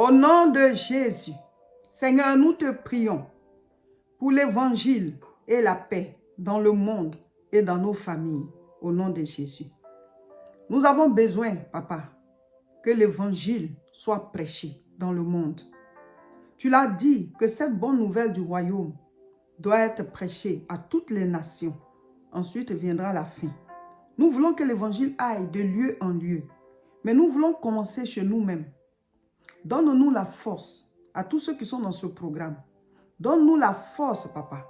Au nom de Jésus, Seigneur, nous te prions pour l'évangile et la paix dans le monde et dans nos familles, au nom de Jésus. Nous avons besoin, Papa, que l'évangile soit prêché dans le monde. Tu l'as dit que cette bonne nouvelle du royaume doit être prêchée à toutes les nations. Ensuite viendra la fin. Nous voulons que l'évangile aille de lieu en lieu, mais nous voulons commencer chez nous-mêmes. Donne-nous la force à tous ceux qui sont dans ce programme. Donne-nous la force, Papa,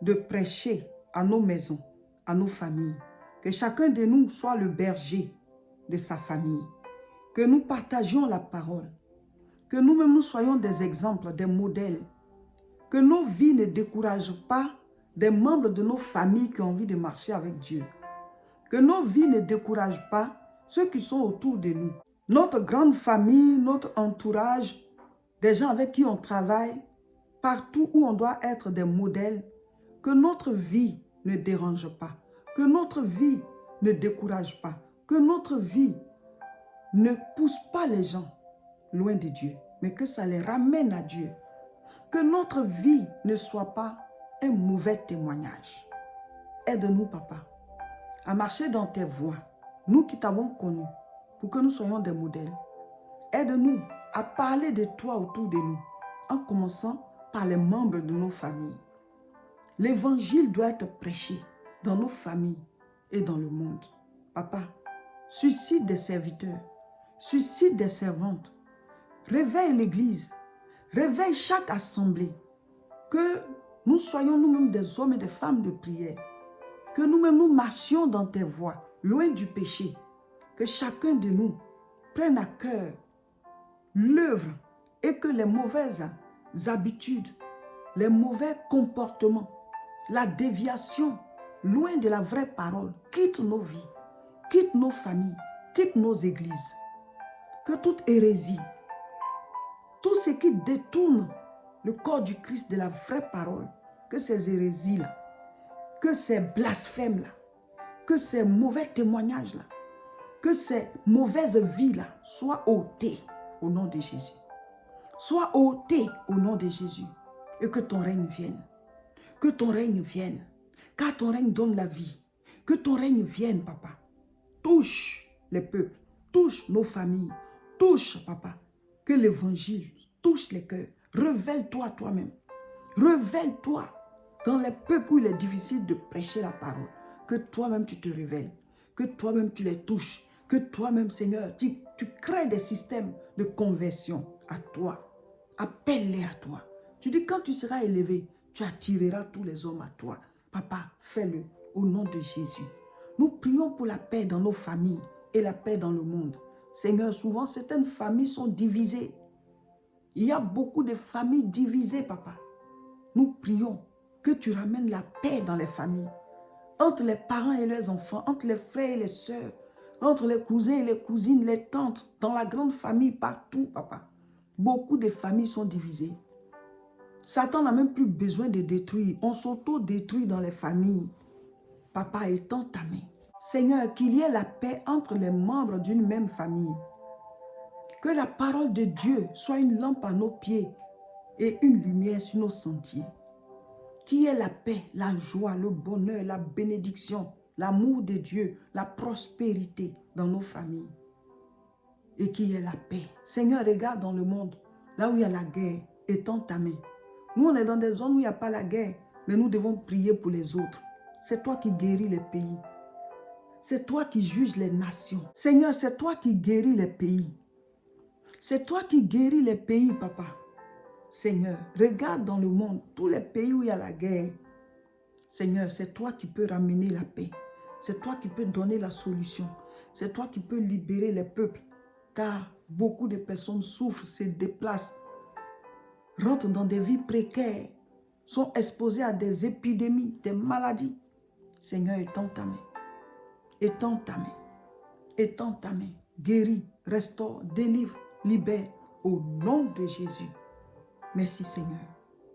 de prêcher à nos maisons, à nos familles. Que chacun de nous soit le berger de sa famille. Que nous partagions la parole. Que nous-mêmes nous soyons des exemples, des modèles. Que nos vies ne découragent pas des membres de nos familles qui ont envie de marcher avec Dieu. Que nos vies ne découragent pas ceux qui sont autour de nous. Notre grande famille, notre entourage, des gens avec qui on travaille, partout où on doit être des modèles, que notre vie ne dérange pas, que notre vie ne décourage pas, que notre vie ne pousse pas les gens loin de Dieu, mais que ça les ramène à Dieu. Que notre vie ne soit pas un mauvais témoignage. Aide-nous, Papa, à marcher dans tes voies, nous qui t'avons connu, pour que nous soyons des modèles. Aide-nous à parler de toi autour de nous, en commençant par les membres de nos familles. L'évangile doit être prêché dans nos familles et dans le monde. Papa, suscite des serviteurs, suscite des servantes, réveille l'Église, réveille chaque assemblée, que nous soyons nous-mêmes des hommes et des femmes de prière, que nous-mêmes nous marchions dans tes voies, loin du péché, que chacun de nous prenne à cœur l'œuvre et que les mauvaises habitudes, les mauvais comportements, la déviation, loin de la vraie parole, quitte nos vies, quitte nos familles, quitte nos églises. Que toute hérésie, tout ce qui détourne le corps du Christ de la vraie parole, que ces hérésies-là, que ces blasphèmes-là, que ces mauvais témoignages-là, que ces mauvaises vies-là soient ôtées au nom de Jésus. Soient ôtées au nom de Jésus. Et que ton règne vienne. Que ton règne vienne. Car ton règne donne la vie. Que ton règne vienne, Papa. Touche les peuples. Touche nos familles. Touche, Papa. Que l'évangile touche les cœurs. Révèle-toi toi-même. Révèle-toi dans les peuples où il est difficile de prêcher la parole. Que toi-même tu te révèles. Que toi-même tu les touches. Que toi-même, Seigneur, tu crées des systèmes de conversion à toi. Appelle-les à toi. Tu dis, quand tu seras élevé, tu attireras tous les hommes à toi. Papa, fais-le au nom de Jésus. Nous prions pour la paix dans nos familles et la paix dans le monde. Seigneur, souvent, certaines familles sont divisées. Il y a beaucoup de familles divisées, Papa. Nous prions que tu ramènes la paix dans les familles. Entre les parents et leurs enfants, entre les frères et les sœurs, entre les cousins et les cousines, les tantes, dans la grande famille, partout, Papa. Beaucoup de familles sont divisées. Satan n'a même plus besoin de détruire. On s'auto-détruit dans les familles. Papa, étends ta main. Seigneur, qu'il y ait la paix entre les membres d'une même famille. Que la parole de Dieu soit une lampe à nos pieds et une lumière sur nos sentiers. Qu'il y ait la paix, la joie, le bonheur, la bénédiction, l'amour de Dieu, la prospérité dans nos familles. Et qu'il y ait la paix. Seigneur, regarde dans le monde, là où il y a la guerre, étends ta main. Nous, on est dans des zones où il n'y a pas la guerre, mais nous devons prier pour les autres. C'est toi qui guéris les pays. C'est toi qui juges les nations. Seigneur, c'est toi qui guéris les pays. C'est toi qui guéris les pays, Papa. Seigneur, regarde dans le monde, tous les pays où il y a la guerre. Seigneur, c'est toi qui peux ramener la paix. C'est toi qui peux donner la solution. C'est toi qui peux libérer les peuples. Car beaucoup de personnes souffrent, se déplacent, rentrent dans des vies précaires, sont exposées à des épidémies, des maladies. Seigneur, étends ta main. Étends ta main. Étends ta main. Guéris, restaure, délivre, libère au nom de Jésus. Merci Seigneur,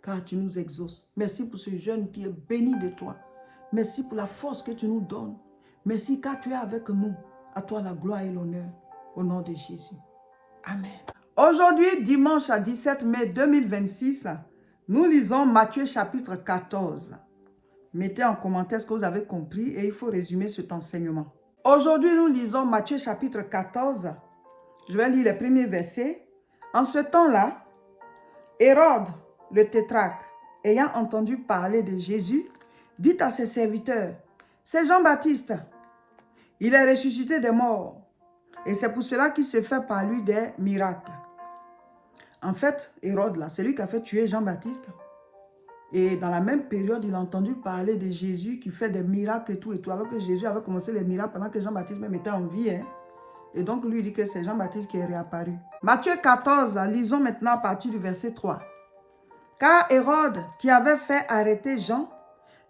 car tu nous exauces. Merci pour ce jeune qui est béni de toi. Merci pour la force que tu nous donnes. Merci car tu es avec nous. À toi la gloire et l'honneur. Au nom de Jésus. Amen. Aujourd'hui, dimanche à 17 mai 2026, nous lisons Matthieu chapitre 14. Mettez en commentaire ce que vous avez compris et il faut résumer cet enseignement. Aujourd'hui, nous lisons Matthieu chapitre 14. Je vais lire les premiers versets. En ce temps-là, Hérode, le tétrarque, ayant entendu parler de Jésus, dit à ses serviteurs, « C'est Jean-Baptiste, il est ressuscité des morts, et c'est pour cela qu'il s'est fait par lui des miracles. » En fait, Hérode, là, c'est lui qui a fait tuer Jean-Baptiste. Et dans la même période, il a entendu parler de Jésus qui fait des miracles et tout, alors que Jésus avait commencé les miracles pendant que Jean-Baptiste même était en vie. Et donc, lui dit que c'est Jean-Baptiste qui est réapparu. Matthieu 14, lisons maintenant à partir du verset 3. Car Hérode, qui avait fait arrêter Jean,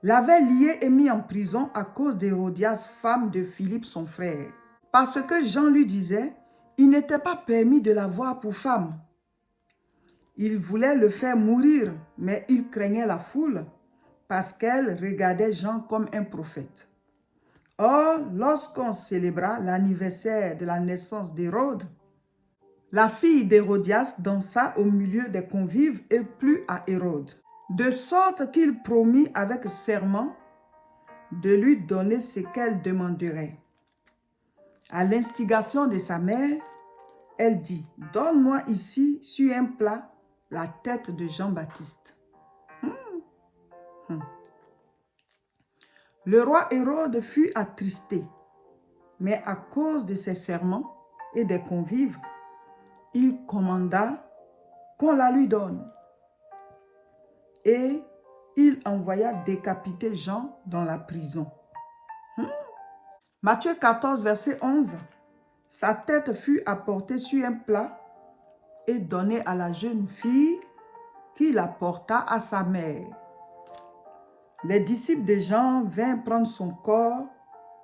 l'avait lié et mis en prison à cause d'Hérodias, femme de Philippe, son frère. Parce que Jean lui disait, il n'était pas permis de la voir pour femme. Il voulait le faire mourir, mais il craignait la foule parce qu'elle regardait Jean comme un prophète. Or, lorsqu'on célébra l'anniversaire de la naissance d'Hérode, la fille d'Hérodias dansa au milieu des convives et plut à Hérode, de sorte qu'il promit avec serment de lui donner ce qu'elle demanderait. À l'instigation de sa mère, elle dit, « Donne-moi ici sur un plat la tête de Jean-Baptiste. » Le roi Hérode fut attristé, mais à cause de ses serments et des convives, il commanda qu'on la lui donne. Et il envoya décapiter Jean dans la prison. Matthieu 14, verset 11. Sa tête fut apportée sur un plat et donnée à la jeune fille qui la porta à sa mère. Les disciples de Jean vinrent prendre son corps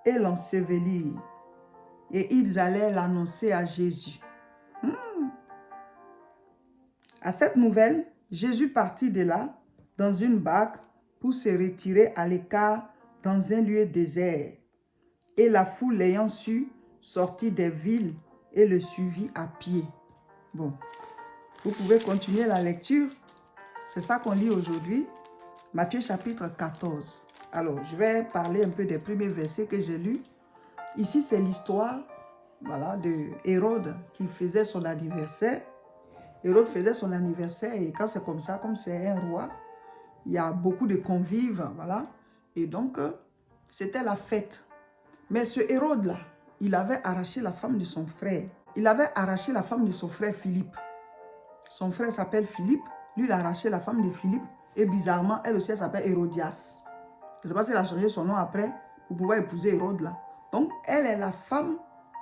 et l'ensevelir. Et ils allaient l'annoncer à Jésus. À cette nouvelle, Jésus partit de là dans une barque pour se retirer à l'écart dans un lieu désert. Et la foule l'ayant su, sortit des villes et le suivit à pied. Bon, vous pouvez continuer la lecture. C'est ça qu'on lit aujourd'hui. Matthieu chapitre 14. Alors, je vais parler un peu des premiers versets que j'ai lus. Ici, c'est l'histoire de Hérode qui faisait son anniversaire. Hérode faisait son anniversaire et quand c'est comme ça, comme c'est un roi, il y a beaucoup de convives, voilà. Et donc, c'était la fête. Mais ce Hérode-là, il avait arraché la femme de son frère. Il avait arraché la femme de son frère Philippe. Son frère s'appelle Philippe. Lui, il a arraché la femme de Philippe. Et bizarrement, elle aussi, elle s'appelle Hérodias. Je ne sais pas si elle a changé son nom après pour pouvoir épouser Hérode là. Donc, elle est la femme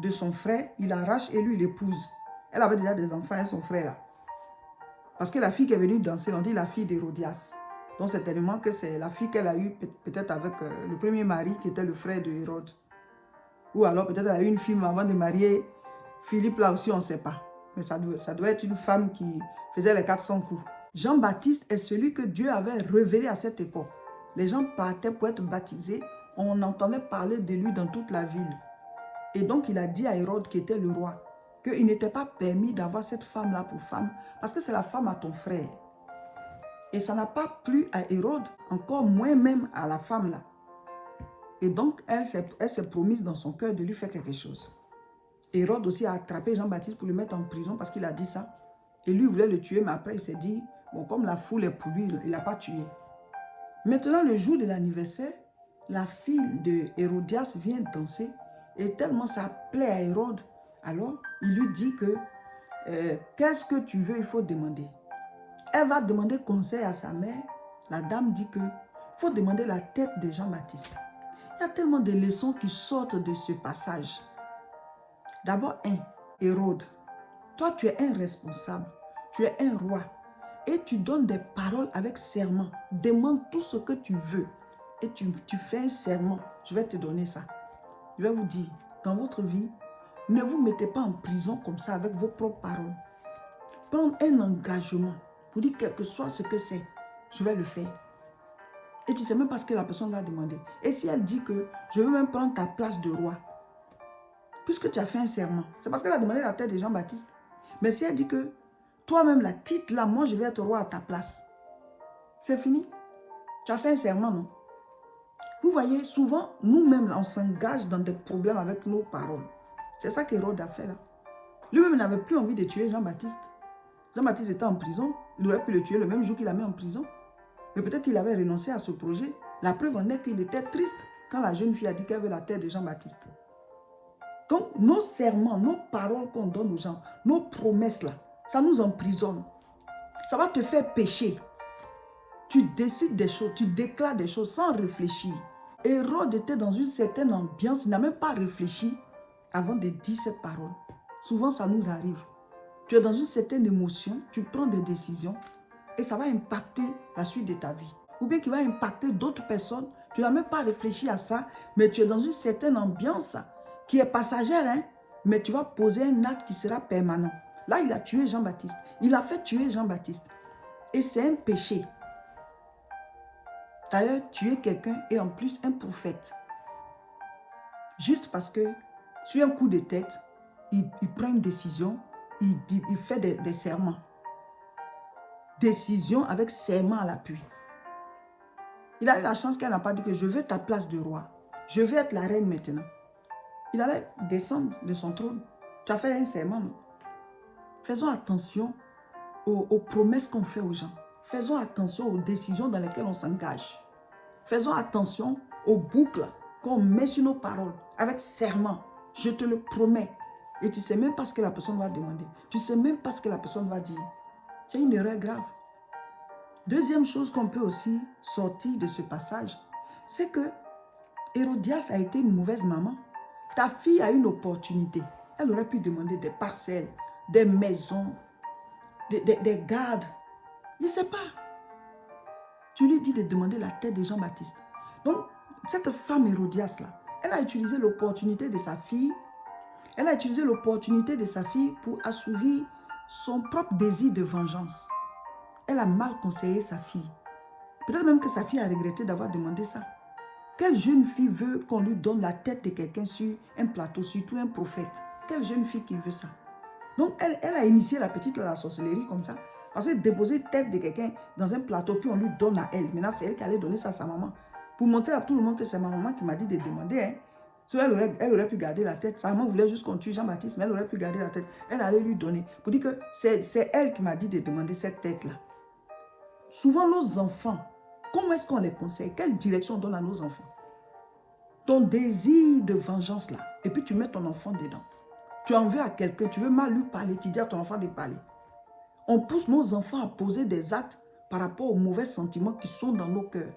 de son frère. Il arrache et lui, il épouse. Elle avait déjà des enfants et son frère là. Parce que la fille qui est venue danser, on dit la fille d'Hérodias. Donc, c'est tellement que c'est la fille qu'elle a eue peut-être avec le premier mari qui était le frère de Hérode. Ou alors peut-être elle a eu une fille avant de marier Philippe, là aussi on ne sait pas. Mais ça doit être une femme qui faisait les 400 coups. Jean-Baptiste est celui que Dieu avait révélé à cette époque. Les gens partaient pour être baptisés. On entendait parler de lui dans toute la ville. Et donc il a dit à Hérode qui était le roi qu'il n'était pas permis d'avoir cette femme-là pour femme parce que c'est la femme à ton frère. Et ça n'a pas plu à Hérode, encore moins même à la femme là. Et donc, elle s'est promise dans son cœur de lui faire quelque chose. Hérode aussi a attrapé Jean-Baptiste pour le mettre en prison parce qu'il a dit ça. Et lui, il voulait le tuer, mais après, il s'est dit, bon, comme la foule est pour lui, il n'a pas tué. Maintenant, le jour de l'anniversaire, la fille de Hérodias vient danser. Et tellement ça plaît à Hérode, alors il lui dit que, qu'est-ce que tu veux, il faut demander. Elle va demander conseil à sa mère. La dame dit que, il faut demander la tête de Jean-Baptiste. Il y a tellement de leçons qui sortent de ce passage. D'abord, Hérode, toi tu es un responsable, tu es un roi et tu donnes des paroles avec serment. Demande tout ce que tu veux et tu fais un serment. Je vais te donner ça. Je vais vous dire, dans votre vie, ne vous mettez pas en prison comme ça avec vos propres paroles. Prends un engagement pour dire quel que soit ce que c'est, je vais le faire. Et tu ne sais même pas ce que la personne va demander. Et si elle dit que je veux même prendre ta place de roi, puisque tu as fait un serment, c'est parce qu'elle a demandé la tête de Jean-Baptiste. Mais si elle dit que toi-même, là, quitte-la, moi, je vais être roi à ta place. C'est fini. Tu as fait un serment, non? Vous voyez, souvent, nous-mêmes, là, on s'engage dans des problèmes avec nos paroles. C'est ça qu'Hérode a fait, là. Lui-même n'avait plus envie de tuer Jean-Baptiste. Jean-Baptiste était en prison. Il aurait pu le tuer le même jour qu'il l'a mis en prison. Mais peut-être qu'il avait renoncé à ce projet. La preuve en est qu'il était triste quand la jeune fille a dit qu'elle veut la tête de Jean-Baptiste. Donc, nos serments, nos paroles qu'on donne aux gens, nos promesses là, ça nous emprisonne. Ça va te faire pécher. Tu décides des choses, tu déclares des choses sans réfléchir. Hérode était dans une certaine ambiance, il n'a même pas réfléchi avant de dire cette parole. Souvent, ça nous arrive. Tu es dans une certaine émotion, tu prends des décisions et ça va impacter la suite de ta vie. Ou bien qui va impacter d'autres personnes. Tu n'as même pas réfléchi à ça, mais tu es dans une certaine ambiance qui est passagère, hein? Mais tu vas poser un acte qui sera permanent. Là, il a tué Jean-Baptiste. Il a fait tuer Jean-Baptiste. Et c'est un péché. D'ailleurs, tuer quelqu'un et en plus un prophète. Juste parce que sur un coup de tête, il prend une décision, il fait des serments. Décision avec serment à l'appui. Il a eu la chance qu'elle n'a pas dit que je veux ta place de roi. Je veux être la reine maintenant. Il allait descendre de son trône. Tu as fait un serment, non? Faisons attention aux promesses qu'on fait aux gens. Faisons attention aux décisions dans lesquelles on s'engage. Faisons attention aux boucles qu'on met sur nos paroles avec serment. Je te le promets. Et tu ne sais même pas ce que la personne va demander. Tu ne sais même pas ce que la personne va dire. C'est une erreur grave. Deuxième chose qu'on peut aussi sortir de ce passage, c'est que Hérodias a été une mauvaise maman. Ta fille a une opportunité. Elle aurait pu demander des parcelles, des maisons, des gardes. Je ne sais pas. Tu lui dis de demander la tête de Jean-Baptiste. Donc, cette femme Hérodias-là, elle a utilisé l'opportunité de sa fille. Elle a utilisé l'opportunité de sa fille pour assouvir son propre désir de vengeance. Elle a mal conseillé sa fille. Peut-être même que sa fille a regretté d'avoir demandé ça. Quelle jeune fille veut qu'on lui donne la tête de quelqu'un sur un plateau, surtout un prophète? Quelle jeune fille qui veut ça? Donc, elle a initié la petite à la sorcellerie comme ça. Parce que déposer la tête de quelqu'un dans un plateau, puis on lui donne à elle. Maintenant, c'est elle qui allait donner ça à sa maman. Pour montrer à tout le monde que c'est ma maman qui m'a dit de demander. Hein. Elle aurait pu garder la tête. Sa maman voulait juste qu'on tue Jean-Baptiste, mais elle aurait pu garder la tête. Elle allait lui donner. Pour dire que c'est elle qui m'a dit de demander cette tête-là. Souvent, nos enfants, comment est-ce qu'on les conseille? Quelle direction on donne à nos enfants? Ton désir de vengeance là, et puis tu mets ton enfant dedans. Tu en veux à quelqu'un, tu veux mal lui parler, tu dis à ton enfant de parler. On pousse nos enfants à poser des actes par rapport aux mauvais sentiments qui sont dans nos cœurs.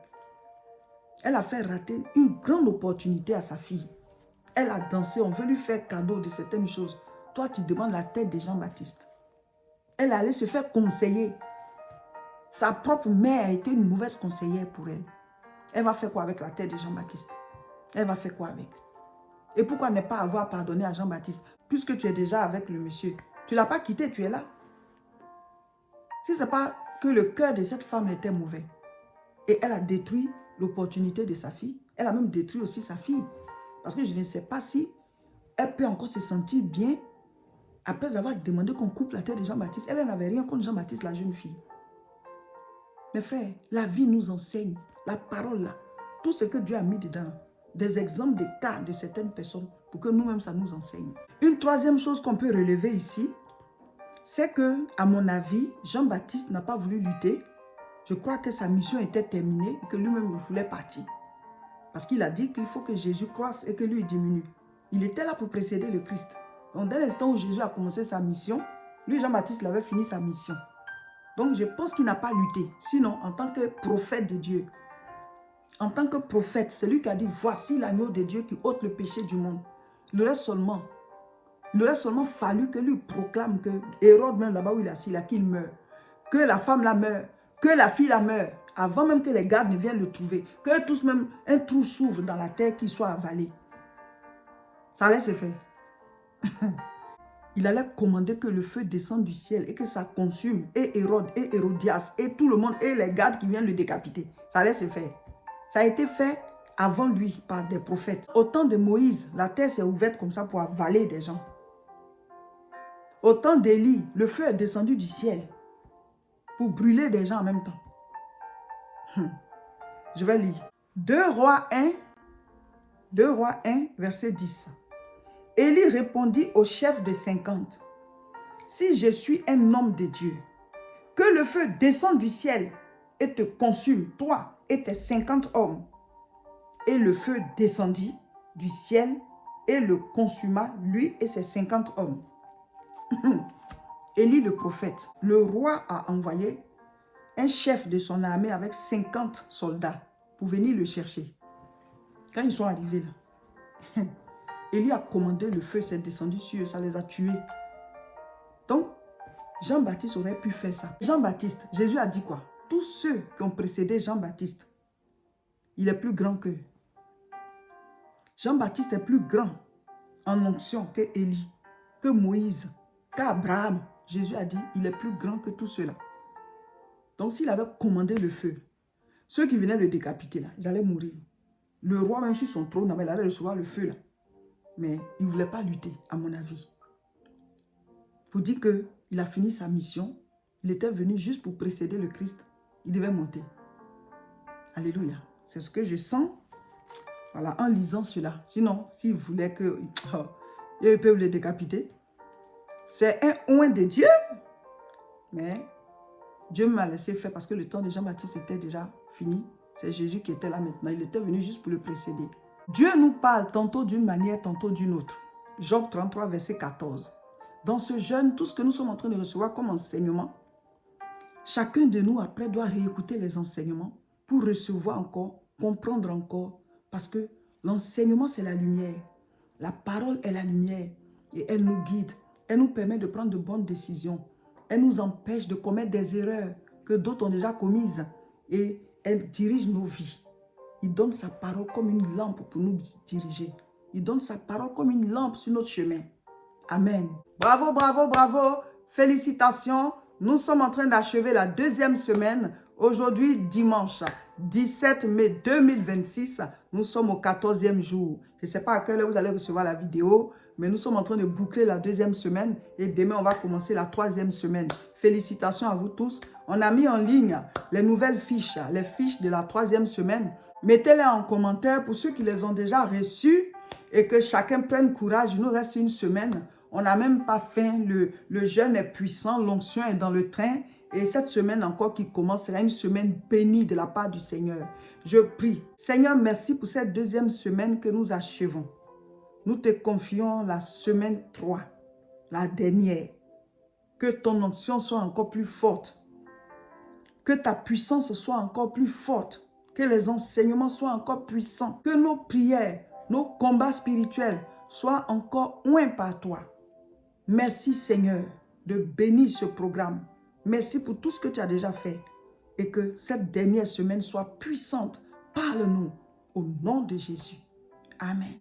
Elle a fait rater une grande opportunité à sa fille. Elle a dansé, on veut lui faire cadeau de certaines choses. Toi, tu demandes la tête de Jean-Baptiste. Elle allait se faire conseiller. Sa propre mère a été une mauvaise conseillère pour elle. Elle va faire quoi avec la tête de Jean-Baptiste? Elle va faire quoi avec? Et pourquoi ne pas avoir pardonné à Jean-Baptiste? Puisque tu es déjà avec le monsieur. Tu ne l'as pas quitté, tu es là. Si ce n'est pas que le cœur de cette femme était mauvais. Et elle a détruit l'opportunité de sa fille. Elle a même détruit aussi sa fille. Parce que je ne sais pas si elle peut encore se sentir bien après avoir demandé qu'on coupe la tête de Jean-Baptiste. Elle n'avait rien contre Jean-Baptiste, la jeune fille. Mes frères, la vie nous enseigne, la parole là, tout ce que Dieu a mis dedans, des exemples de cas de certaines personnes pour que nous-mêmes ça nous enseigne. Une troisième chose qu'on peut relever ici, c'est que, à mon avis, Jean-Baptiste n'a pas voulu lutter. Je crois que sa mission était terminée et que lui-même il voulait partir. Parce qu'il a dit qu'il faut que Jésus croisse et que lui diminue. Il était là pour précéder le Christ. Donc, dès l'instant où Jésus a commencé sa mission, lui, Jean-Baptiste, il avait fini sa mission. Donc, je pense qu'il n'a pas lutté. Sinon, en tant que prophète de Dieu, en tant que prophète, c'est lui qui a dit, voici l'agneau de Dieu qui ôte le péché du monde. Il aurait seulement fallu que lui proclame que Hérode, même là-bas où il est assis, là, qu'il meurt. Que la femme la meurt. Que la fille la meurt. Avant même que les gardes ne viennent le trouver. Que tous même un trou s'ouvre dans la terre qui soit avalé. Ça allait se faire. Il allait commander que le feu descende du ciel et que ça consume et Hérode et Hérodias et tout le monde et les gardes qui viennent le décapiter. Ça allait se faire. Ça a été fait avant lui par des prophètes. Au temps de Moïse, la terre s'est ouverte comme ça pour avaler des gens. Au temps d'Élie, le feu est descendu du ciel pour brûler des gens en même temps. Je vais lire. 2 Rois 1, verset 10. Élie répondit au chef des 50. Si je suis un homme de Dieu, que le feu descende du ciel et te consume, toi et tes 50 hommes. Et le feu descendit du ciel et le consuma, lui et ses 50 hommes. Élie le prophète, le roi a envoyé un chef de son armée avec 50 soldats pour venir le chercher. Quand ils sont arrivés là, Élie a commandé, le feu s'est descendu sur eux, ça les a tués. Donc, Jean-Baptiste aurait pu faire ça. Jean-Baptiste, Jésus a dit quoi? Tous ceux qui ont précédé Jean-Baptiste, il est plus grand qu'eux. Jean-Baptiste est plus grand en onction que Élie, que Moïse, qu'Abraham. Jésus a dit, il est plus grand que tous ceux-là. Donc, s'il avait commandé le feu, ceux qui venaient le décapiter, là, ils allaient mourir. Le roi, même sur son trône, il allait recevoir le feu, là. Mais il ne voulait pas lutter, à mon avis. Pour dire qu'il a fini sa mission, il était venu juste pour précéder le Christ. Il devait monter. Alléluia. C'est ce que je sens, voilà, en lisant cela. Sinon, s'il voulait qu'ils peuvent le décapiter, c'est un oint de Dieu. Mais Dieu m'a laissé faire parce que le temps de Jean-Baptiste était déjà fini. C'est Jésus qui était là maintenant. Il était venu juste pour le précéder. Dieu nous parle tantôt d'une manière, tantôt d'une autre. Job 33, verset 14. Dans ce jeûne, tout ce que nous sommes en train de recevoir comme enseignement, chacun de nous après doit réécouter les enseignements pour recevoir encore, comprendre encore. Parce que l'enseignement, c'est la lumière. La parole est la lumière. Et elle nous guide. Elle nous permet de prendre de bonnes décisions. Elle nous empêche de commettre des erreurs que d'autres ont déjà commises. Et elle dirige nos vies. Il donne sa parole comme une lampe pour nous diriger. Il donne sa parole comme une lampe sur notre chemin. Amen. Bravo, bravo, bravo. Félicitations. Nous sommes en train d'achever la 2e semaine. Aujourd'hui, dimanche 17 mai 2026. Nous sommes au 14e jour. Je ne sais pas à quelle heure vous allez recevoir la vidéo, mais nous sommes en train de boucler la 2e semaine et demain, on va commencer la 3e semaine. Félicitations à vous tous. On a mis en ligne les nouvelles fiches, les fiches de la 3e semaine. Mettez-les en commentaire pour ceux qui les ont déjà reçues et que chacun prenne courage. Il nous reste une semaine. On n'a même pas faim. Le jeûne est puissant. L'onction est dans le train. Et cette semaine encore qui commence sera une semaine bénie de la part du Seigneur. Je prie. Seigneur, merci pour cette 2e semaine que nous achevons. Nous te confions la semaine 3, la dernière. Que ton onction soit encore plus forte. Que ta puissance soit encore plus forte. Que les enseignements soient encore puissants. Que nos prières, nos combats spirituels soient encore oints par toi. Merci Seigneur de bénir ce programme. Merci pour tout ce que tu as déjà fait. Et que cette dernière semaine soit puissante. Parle-nous au nom de Jésus. Amen.